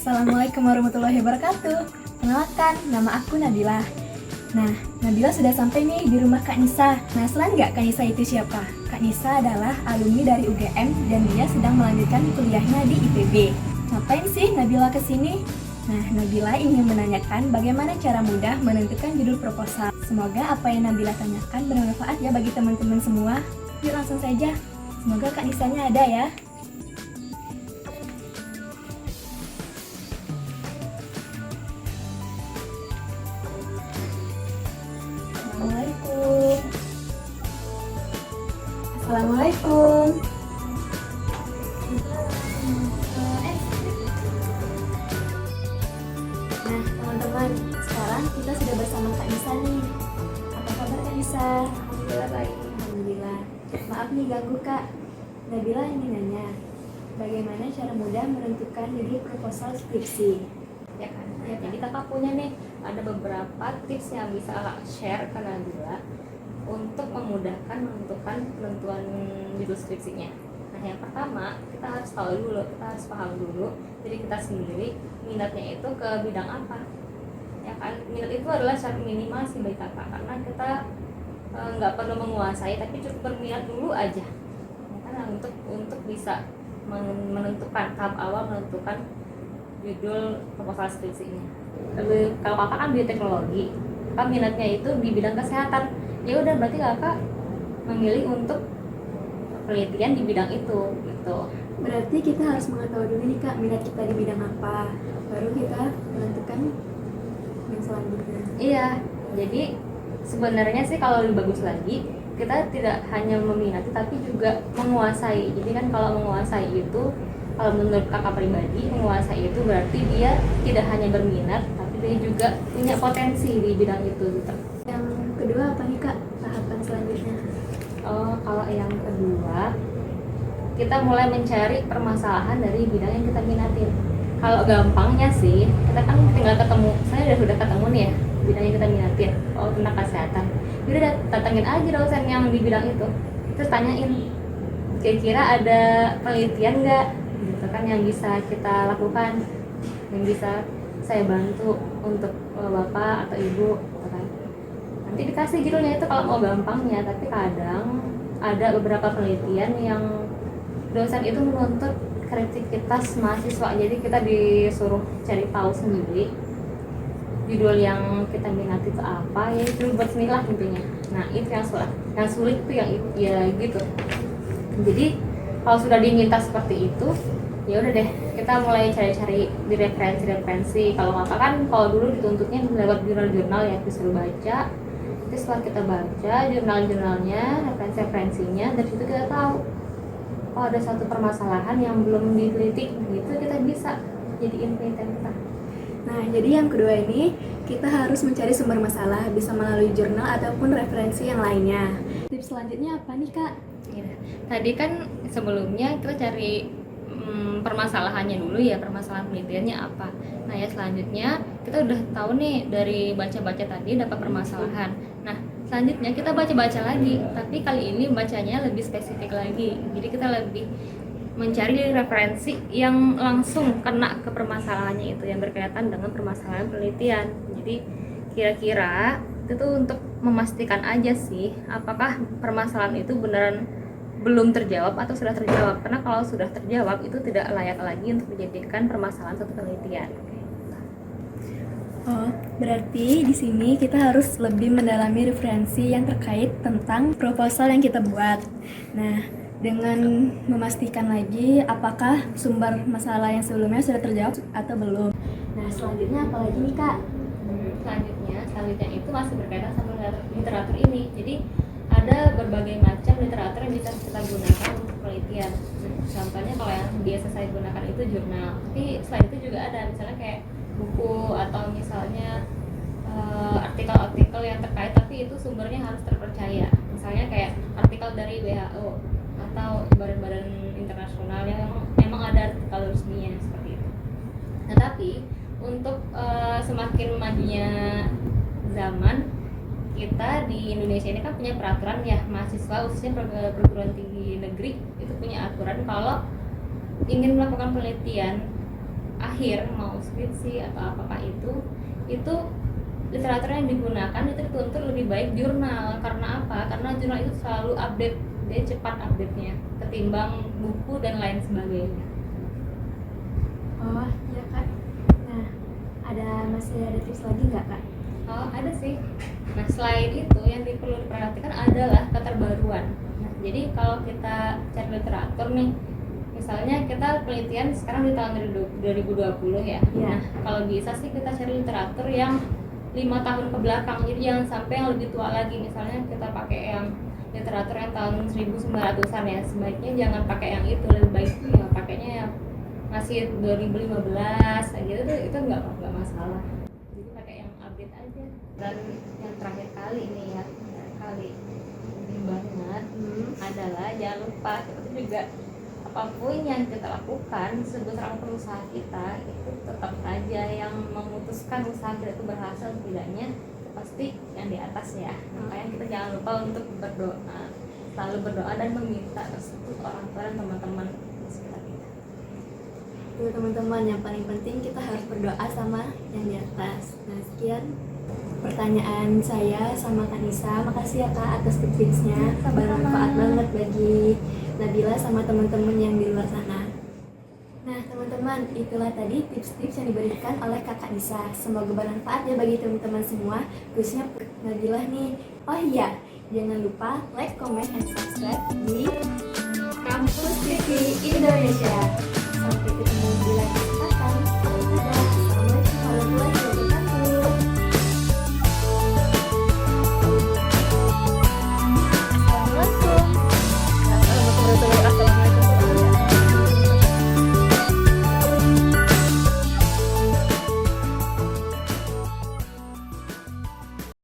Assalamualaikum warahmatullahi wabarakatuh. Kenalkan, nama aku Nabila. Nah, Nabila sudah sampai nih di rumah Kak Nisa. Nah, selain nggak Kak Nisa itu siapa? Kak Nisa adalah alumni dari UGM dan dia sedang melanjutkan kuliahnya di IPB. Ngapain sih Nabila kesini? Nah, Nabila ingin menanyakan bagaimana cara mudah menentukan judul proposal. Semoga apa yang Nabila tanyakan bermanfaat ya bagi teman-teman semua. Yuk langsung saja. Semoga Kak Nisanya ada ya. Assalamualaikum. Assalamualaikum. Nah, teman-teman, sekarang kita sudah bersama Kak Nisa nih. Apa kabar Kak Nisa? Alhamdulillah baik. Alhamdulillah. Maaf nih ganggu Kak. Nabila ingin nanya, bagaimana cara mudah menentukan judul proposal skripsi? Ya kan. Ya, jadi kakak punya nih ada beberapa tips yang bisa kakak share ke Nabila untuk memudahkan menentukan penentuan judul skripsinya. Nah, yang pertama kita harus tahu dulu, kita harus paham dulu jadi kita sendiri minatnya itu ke bidang apa. Ya kan, minat itu adalah syarat minimal sih bagi kakak karena kita nggak perlu menguasai tapi cukup berminat dulu aja. Ya kan, untuk bisa menentukan tahap awal menentukan judul proposal skripsinya. Kalau kakak kan bioteknologi, kakak minatnya itu di bidang kesehatan. Ya udah berarti kakak memilih untuk penelitian di bidang itu gitu. Berarti kita harus mengetahui dulu nih Kak, minat kita di bidang apa, baru kita menentukan yang selanjutnya. Iya, jadi sebenarnya sih kalau lebih bagus lagi kita tidak hanya meminati tapi juga menguasai. Jadi kan kalau menguasai itu, kalau menurut kakak pribadi, menguasai itu berarti dia tidak hanya berminat tapi dia juga punya potensi di bidang itu gitu. Yang kedua apa nih Kak, tahapan selanjutnya? Kalau yang kedua, kita mulai mencari permasalahan dari bidang yang kita minatin. Kalau gampangnya sih, kita kan tinggal ketemu, saya sudah ketemu nih ya bidang yang kita minatin, tentang kesehatan. Jadi udah datangin aja dosen yang di bidang itu, terus tanyain, kira-kira ada penelitian nggak, gitu kan yang bisa kita lakukan, yang bisa saya bantu untuk bapak atau ibu, gitu kan. Nanti dikasih judulnya itu kalau mau gampangnya, tapi kadang ada beberapa penelitian yang dosen itu menuntut kreativitas mahasiswa, jadi kita disuruh cari tahu sendiri judul yang kita minati itu apa, ya itu buat seni lah intinya. Nah itu yang sulit tuh yang ya gitu. Jadi kalau sudah diminta seperti itu, ya udah deh kita mulai cari-cari di referensi. Kalau kakak kan kalau dulu dituntutnya lewat jurnal-jurnal ya, disuruh baca. Terus setelah kita baca jurnal-jurnalnya, referensinya, dari situ kita tahu oh ada satu permasalahan yang belum diteliti, gitu kita bisa jadiin penelitian kita. Nah, jadi yang kedua ini kita harus mencari sumber masalah, bisa melalui jurnal ataupun referensi yang lainnya. Tips selanjutnya apa nih Kak? Ya, tadi kan sebelumnya kita cari permasalahannya dulu ya, permasalahan penelitiannya apa. Nah ya selanjutnya kita udah tahu nih dari baca-baca tadi dapat permasalahan. Nah selanjutnya kita baca-baca lagi, tapi kali ini bacanya lebih spesifik lagi. Jadi kita lebih mencari referensi yang langsung kena ke permasalahannya itu, yang berkaitan dengan permasalahan penelitian. Jadi kira-kira itu tuh untuk memastikan aja sih apakah permasalahan itu beneran belum terjawab atau sudah terjawab, karena kalau sudah terjawab itu tidak layak lagi untuk dijadikan permasalahan satu penelitian. Oh, berarti di sini kita harus lebih mendalami referensi yang terkait tentang proposal yang kita buat. Nah, dengan memastikan lagi apakah sumber masalah yang sebelumnya sudah terjawab atau belum. Nah, selanjutnya apa lagi nih Kak? Selanjutnya itu masih berkaitan sama literatur ini. Jadi ada berbagai macam literatur yang bisa kita gunakan untuk penelitian. Contohnya kalau yang biasa saya gunakan itu jurnal. Tapi selain itu juga ada misalnya kayak buku atau misalnya artikel-artikel yang terkait tapi itu sumbernya harus terpercaya. Misalnya kayak artikel dari WHO atau badan-badan internasional yang memang ada artikel resminya seperti itu. Nah tapi untuk semakin majunya zaman, kita di Indonesia ini kan punya peraturan ya, mahasiswa khususnya perguruan tinggi negeri itu punya aturan kalau ingin melakukan penelitian akhir, mau skripsi atau apapun itu literatur yang digunakan itu dituntut lebih baik jurnal. Karena apa? Karena jurnal itu selalu update, dia cepat update-nya ketimbang buku dan lain sebagainya. Oh ya kak. Nah, masih ada tips lagi nggak kak? Oh, ada sih. Nah, selain itu yang perlu diperhatikan adalah keterbaruan. Nah, jadi kalau kita cari literatur nih, misalnya kita penelitian sekarang di tahun 2020 ya. Iya. Nah, kalau bisa sih kita cari literatur yang 5 tahun ke belakang. Jadi jangan sampai yang lebih tua lagi. Misalnya kita pakai yang literatur yang tahun 1900-an ya. Sebaiknya jangan pakai yang itu, lebih baik ya pakainya yang masih 2015 kayak gitu tuh, itu nggak masalah. Jadi pakai yang update aja. Dan yang terakhir kali nih ya, penting banget adalah jangan lupa kita tuh juga apapun yang kita lakukan sebesar apapun usaha kita itu tetap aja yang memutuskan usaha kita itu berhasil tidaknya itu pasti yang di atas ya. Makanya kita jangan lupa untuk berdoa, selalu berdoa dan meminta restu orang tua dan teman-teman di sekitar kita. Tuh teman-teman, yang paling penting kita harus berdoa sama yang di atas. Nah, sekian pertanyaan saya sama Kak Nisa. Makasih ya Kak atas tips-tipsnya, bermanfaat banget bagi Nabila sama teman-teman yang di luar sana. Nah teman-teman, itulah tadi tips-tips yang diberikan oleh Kakak Nisa. Semoga bermanfaat ya bagi teman-teman semua, khususnya Nabila nih. Oh iya, jangan lupa like, comment, and subscribe di Kampus TV Indonesia.